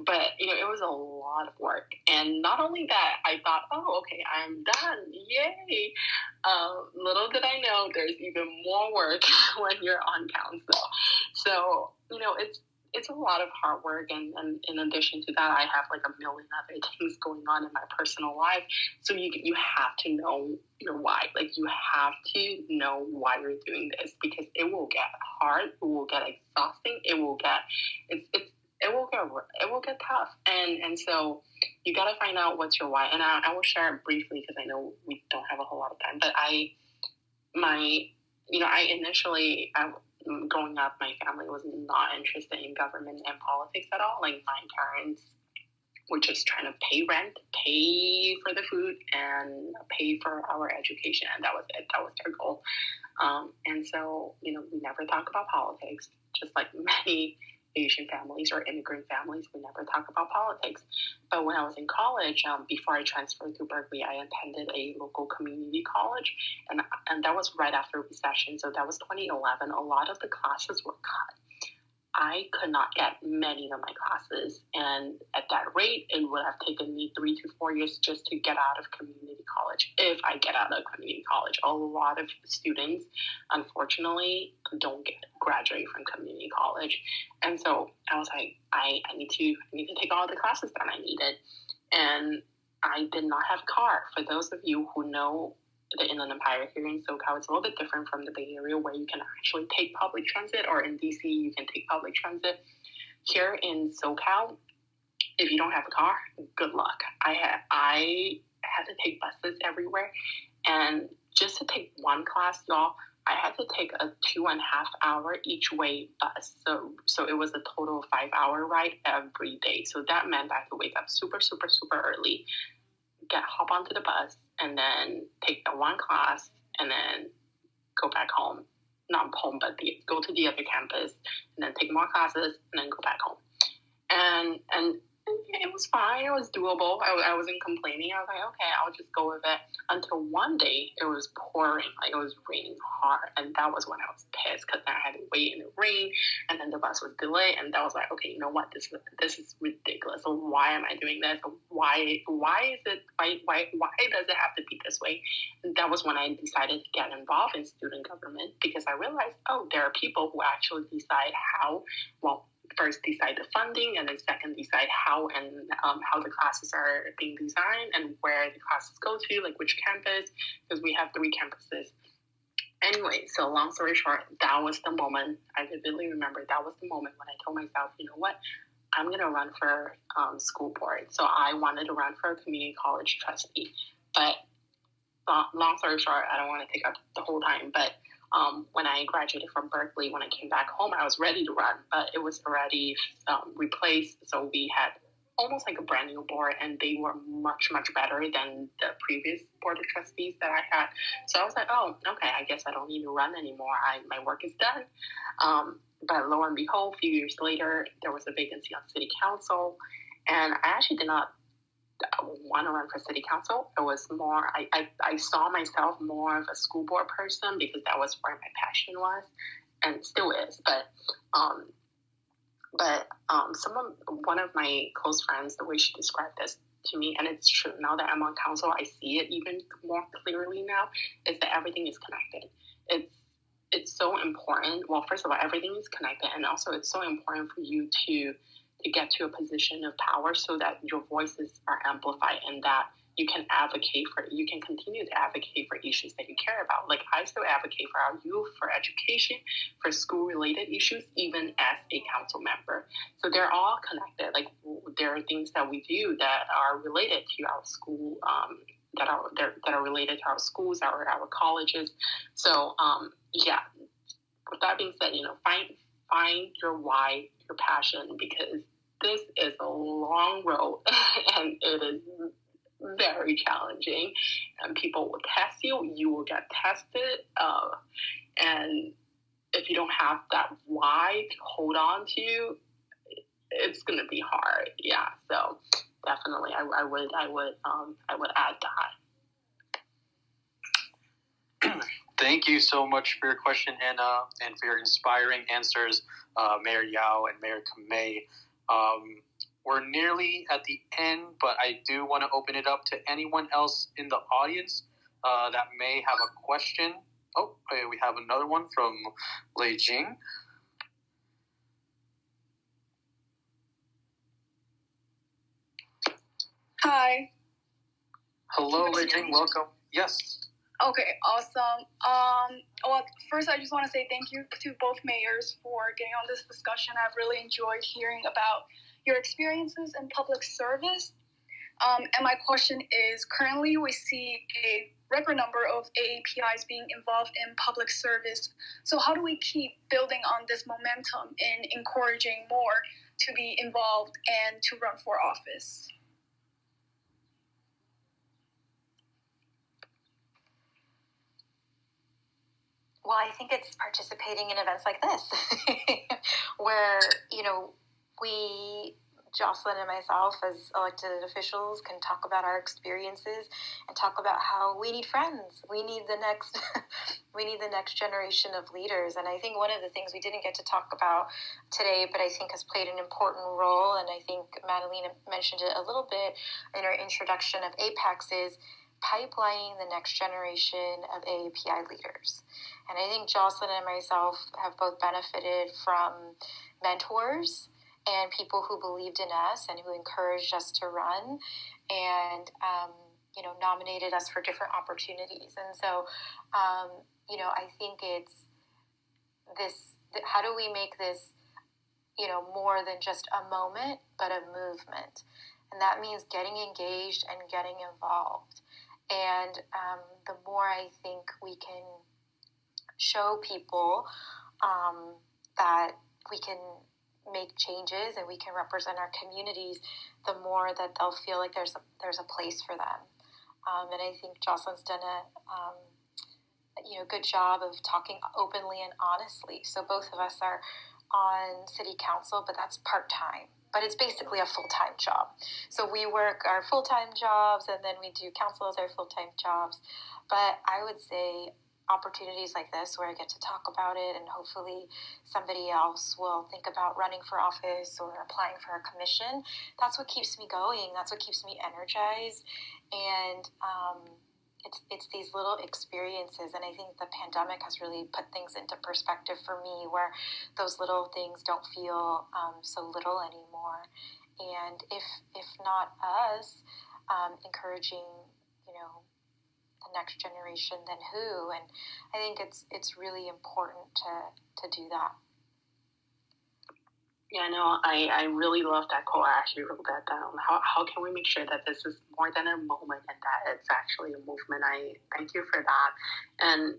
[SPEAKER 5] but it was a lot of work. And not only that, I thought, oh, okay, I'm done, yay. Little did I know there's even more work when you're on council. So it's a lot of hard work, and in addition to that, I have like a million other things going on in my personal life. So you have to know your why. Like, you have to know why you're doing this, because it will get hard, it will get exhausting, it will get tough, and so you got to find out what's your why. And I will share it briefly because I know we don't have a whole lot of time. But I initially, growing up, my family was not interested in government and politics at all. Like, my parents were just trying to pay rent, pay for the food, and pay for our education, and that was it. That was their goal. And so, we never talk about politics, just like many Asian families or immigrant families, we never talk about politics. But when I was in college, before I transferred to Berkeley, I attended a local community college, and that was right after recession. So that was 2011. A lot of the classes were cut. I could not get many of my classes, and at that rate, it would have taken me 3 to 4 years just to get out of community college. If I get out of community college, a lot of students, unfortunately, don't graduate from community college, and so I was like, I need to take all the classes that I needed, and I did not have a car. For those of you who know the Inland Empire here in SoCal, it's a little bit different from the Bay Area, where you can actually take public transit, or in DC, you can take public transit. Here in SoCal, if you don't have a car, good luck. I had to take buses everywhere, and just to take one class, y'all, I had to take a 2.5 hour each way bus. So it was a total of 5-hour ride every day. So that meant I had to wake up super, super, super early, hop onto the bus, and then take the one class, and then go back home. Not home, but go to the other campus, and then take more classes, and then go back home. And it was fine. It was doable. I wasn't complaining. I was like, okay, I'll just go with it. Until one day, it was pouring. Like, it was raining hard. And that was when I was pissed, because I had to wait in the rain, and then the bus was delayed. And that was like, okay, you know what? This is ridiculous. So why am I doing this? Why does it have to be this way? And that was when I decided to get involved in student government, because I realized, oh, there are people who actually decide first decide the funding, and then second decide how the classes are being designed, and where the classes go to, like which campus, because we have 3 campuses. Anyway, so long story short, that was the moment. I vividly remember that was the moment when I told myself, you know what, I'm going to run for school board. So I wanted to run for a community college trustee. But long story short, I don't want to take up the whole time, but when I graduated from Berkeley, when I came back home, I was ready to run, but it was already replaced. So we had almost like a brand new board, and they were much, much better than the previous board of trustees that I had. So I was like, oh, okay, I guess I don't need to run anymore. My work is done. But lo and behold, a few years later, there was a vacancy on city council, and I actually did not want to run for city council. It was more, I saw myself more of a school board person, because that was where my passion was, and still is. But one of my close friends, the way she described this to me, and it's true, now that I'm on council, I see it even more clearly now, is that everything is connected. It's so important. Well, first of all, everything is connected, and also it's so important for you to get to a position of power, so that your voices are amplified, and that you can continue to advocate for issues that you care about. Like, I still advocate for our youth, for education, for school-related issues, even as a council member. So they're all connected. Like, there are things that we do that are related to our school, that are related to our schools, our colleges. So, yeah. With that being said, find your why, your passion, because this is a long road, and it is very challenging, and people will test you. You will get tested, and if you don't have that why to hold on to, it's going to be hard. Yeah, so definitely, I would add that.
[SPEAKER 1] Thank you so much for your question, Anna, and for your inspiring answers, Mayor Yao and Mayor Kamei. We're nearly at the end, but I do want to open it up to anyone else in the audience that may have a question. Oh, okay, we have another one from Lei Jing.
[SPEAKER 7] Hi.
[SPEAKER 1] Hello, Lei Jing. Welcome. Yes.
[SPEAKER 7] Okay, awesome. Well, first I just want to say thank you to both mayors for getting on this discussion. I've really enjoyed hearing about your experiences in public service. And my question is, currently we see a record number of AAPIs being involved in public service. So how do we keep building on this momentum in encouraging more to be involved and to run for office?
[SPEAKER 4] Well, I think it's participating in events like this, where, we, Jocelyn and myself, as elected officials, can talk about our experiences and talk about how we need friends. We need the next, generation of leaders. And I think one of the things we didn't get to talk about today, but I think has played an important role, and I think Madeleine mentioned it a little bit in our introduction of APAICS, is pipelining the next generation of AAPI leaders. And I think Jocelyn and myself have both benefited from mentors and people who believed in us and who encouraged us to run and, nominated us for different opportunities. And so, I think it's this, how do we make this, more than just a moment, but a movement? And that means getting engaged and getting involved. And the more I think we can show people that we can make changes and we can represent our communities, the more that they'll feel like there's a place for them. And I think Jocelyn's done a good job of talking openly and honestly. So both of us are on city council, but that's part-time. But it's basically a full-time job. So we work our full-time jobs, and then we do council as our full-time jobs. But I would say opportunities like this, where I get to talk about it, and hopefully somebody else will think about running for office or applying for a commission, that's what keeps me going. That's what keeps me energized. And it's these little experiences, and I think the pandemic has really put things into perspective for me, where those little things don't feel so little anymore. And if not us encouraging, the next generation, then who? And I think it's really important to do that.
[SPEAKER 5] Yeah, no, I really love that quote. I actually wrote that down. How can we make sure that this is more than a moment and that it's actually a movement? I thank you for that. And,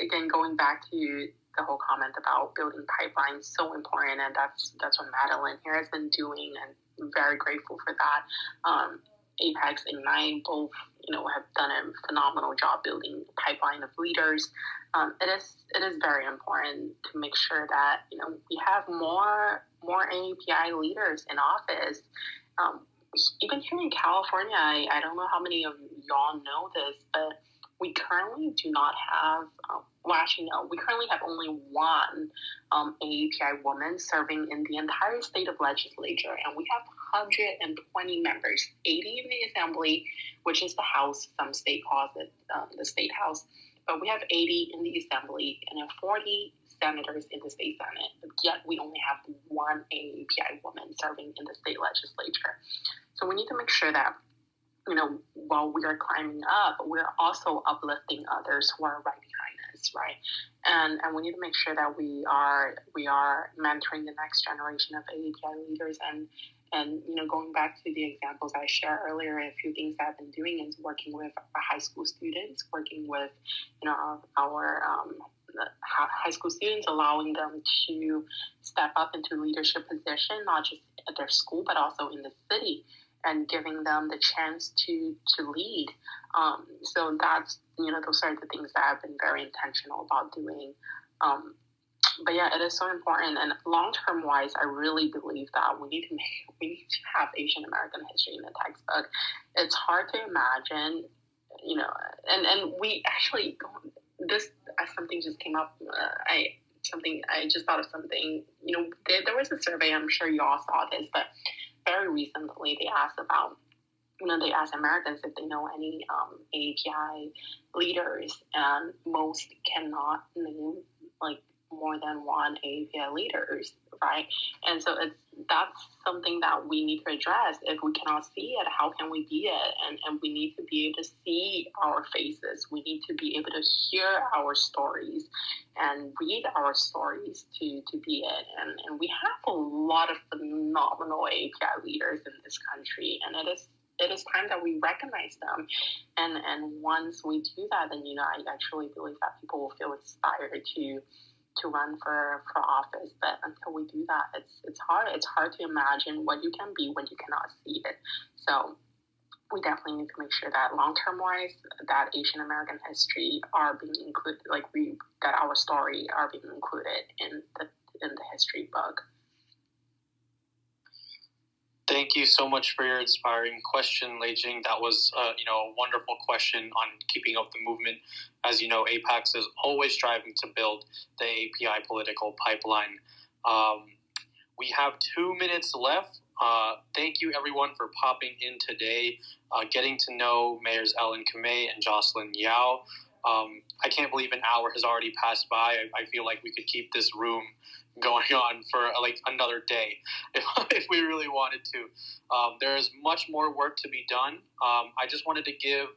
[SPEAKER 5] again, going back to the whole comment about building pipelines, so important. And that's what Madeleine here has been doing, and I'm very grateful for that. APAICS, Ignite, both, have done a phenomenal job building a pipeline of leaders. It is very important to make sure that, we have more AAPI leaders in office. Even here in California, I don't know how many of y'all know this, but we currently do not have, we currently have only one AAPI woman serving in the entire state of legislature, and we have 120 members, 80 in the assembly, which is the House. Some state calls it the State House, but we have 80 in the assembly and 40 senators in the state senate. But yet we only have one AAPI woman serving in the state legislature. So we need to make sure that, while we are climbing up, we're also uplifting others who are right behind us, right? And we need to make sure that we are mentoring the next generation of AAPI leaders. And going back to the examples I shared earlier, a few things that I've been doing is working with our high school students, working with, our high school students, allowing them to step up into leadership position, not just at their school, but also in the city, and giving them the chance to lead. So that's, those are the things that I've been very intentional about doing. But yeah, it is so important. And long-term wise, I really believe that we need to have Asian American history in the textbook. It's hard to imagine, and we actually, this something just came up. I just thought of something. There was a survey. I'm sure you all saw this, but very recently they asked about. They asked Americans if they know any AAPI leaders, and most cannot name more than one AAPI leaders, right? And so that's something that we need to address. If we cannot see it, how can we be it? And we need to be able to see our faces. We need to be able to hear our stories and read our stories to be it. And we have a lot of phenomenal AAPI leaders in this country, and it is time that we recognize them. And once we do that, then, I actually believe that people will feel inspired to run for office. But until we do that, it's hard. It's hard to imagine what you can be when you cannot see it. So we definitely need to make sure that long-term wise, that Asian American history are being included, that our story are being included in the history book.
[SPEAKER 1] Thank you so much for your inspiring question, Lei Jing. That was, a wonderful question on keeping up the movement. As you know, APAICS is always striving to build the API political pipeline. We have 2 minutes left. Thank you, everyone, for popping in today, getting to know Mayors Ellen Kamei and Jocelyn Yao. I can't believe an hour has already passed by. I feel like we could keep this room going on for another day if we really wanted to. There is much more work to be done. I just wanted to give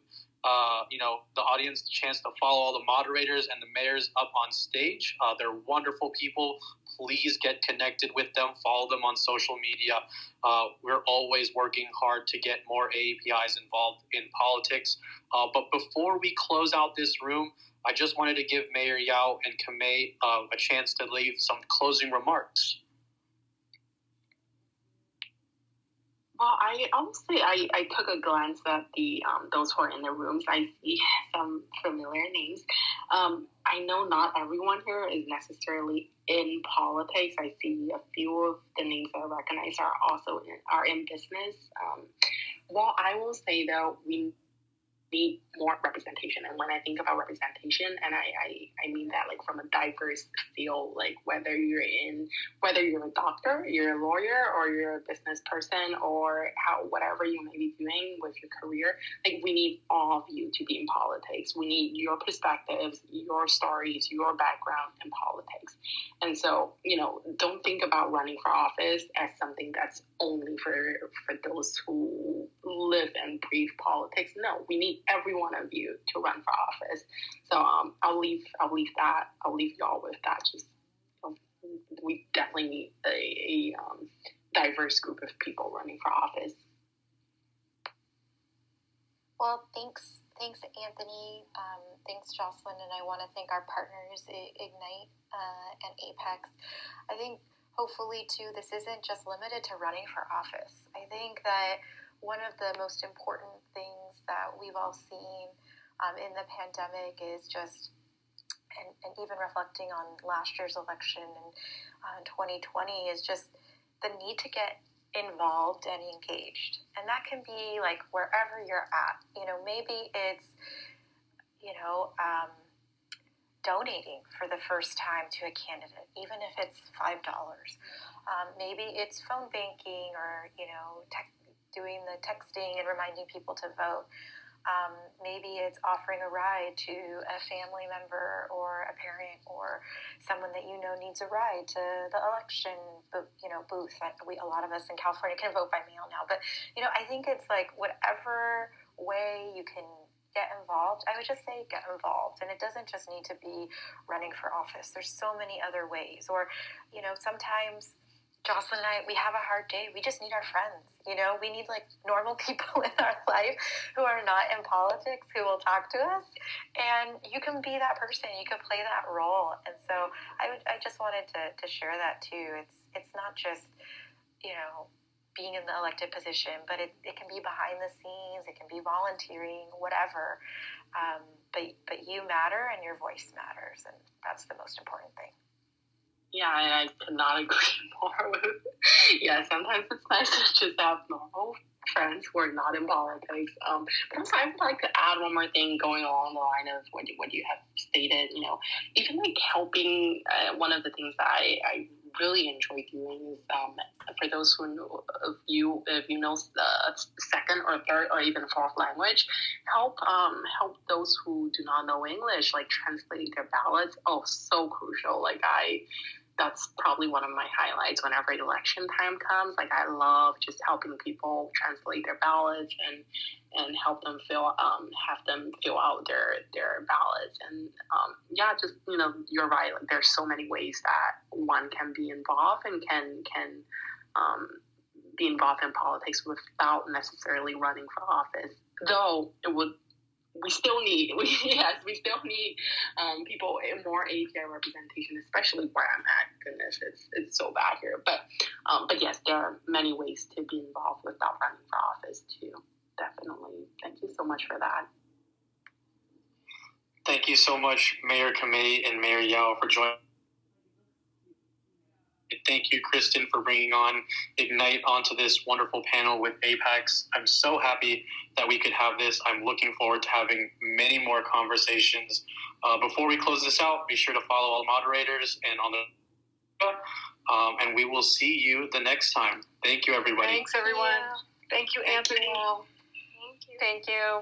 [SPEAKER 1] the audience the chance to follow all the moderators and the mayors up on stage. They're wonderful people. Please get connected with them. Follow them on social media. We're always working hard to get more AAPIs involved in politics. But before we close out this room, I just wanted to give Mayor Yao and Kamei a chance to leave some closing remarks.
[SPEAKER 5] Well, I honestly, I took a glance at the those who are in the rooms. I see some familiar names. I know not everyone here is necessarily in politics. I see a few of the names that I recognize are in business. Well, I will say though, we need more representation. And when I think about representation, and I mean that from a diverse field, whether you're a doctor, you're a lawyer, or you're a business person, or whatever you may be doing with your career, we need all of you to be in politics. We need your perspectives, your stories, your background in politics. And so, don't think about running for office as something that's only for those who live and breathe politics. No, we need every one of you to run for office. So I'll leave y'all with that. Just we definitely need a diverse group of people running for office.
[SPEAKER 4] Well, thanks Anthony. Thanks Jocelyn, and I want to thank our partners Ignite and APAICS. I think hopefully too, this isn't just limited to running for office. I think that one of the most important things that we've all seen in the pandemic is just, and even reflecting on last year's election in 2020, is just the need to get involved and engaged. And that can be wherever you're at. Maybe it's, donating for the first time to a candidate, even if it's $5. Maybe it's phone banking or, doing the texting and reminding people to vote. Maybe it's offering a ride to a family member or a parent or someone that needs a ride to the election booth. A lot of us in California can vote by mail now. But, I think it's whatever way you can get involved, I would just say get involved. And it doesn't just need to be running for office. There's so many other ways. Or, sometimes Jocelyn and I, we have a hard day. We just need our friends. We need normal people in our life who are not in politics, who will talk to us. And you can be that person. You can play that role. And so I just wanted to share that too. It's not just, being in the elected position, but it can be behind the scenes. It can be volunteering, whatever. But you matter and your voice matters. And that's the most important thing.
[SPEAKER 5] Yeah, I could not agree more with. Yeah, sometimes it's nice to just have normal friends who are not in politics. But also, I would like to add one more thing going along the line of what you have stated. You know, even like helping. One of the things that I really enjoy doing is for those who know, if you know the second or third or even fourth language, help those who do not know English, like translate their ballots. Oh, so crucial. That's probably one of my highlights whenever election time comes. Like, I love just helping people translate their ballots and help them have them fill out their ballots. And just, you know, you're right. Like, there's so many ways that one can be involved and can be involved in politics without necessarily running for office. Though we still need people, more API representation, especially where I'm at. Goodness, it's so bad here. But yes, there are many ways to be involved without running for office too. Definitely. Thank you so much for that.
[SPEAKER 1] Thank you so much, Mayor Kamei and Mayor Yao, for joining. Thank you, Kristen, for bringing on Ignite onto this wonderful panel with APAICS. I'm so happy that we could have this. I'm looking forward to having many more conversations. Before we close this out, be sure to follow all moderators and on the and we will see you the next time. Thank you, everybody.
[SPEAKER 3] Thanks, everyone. Thank you, Anthony.
[SPEAKER 2] Thank you.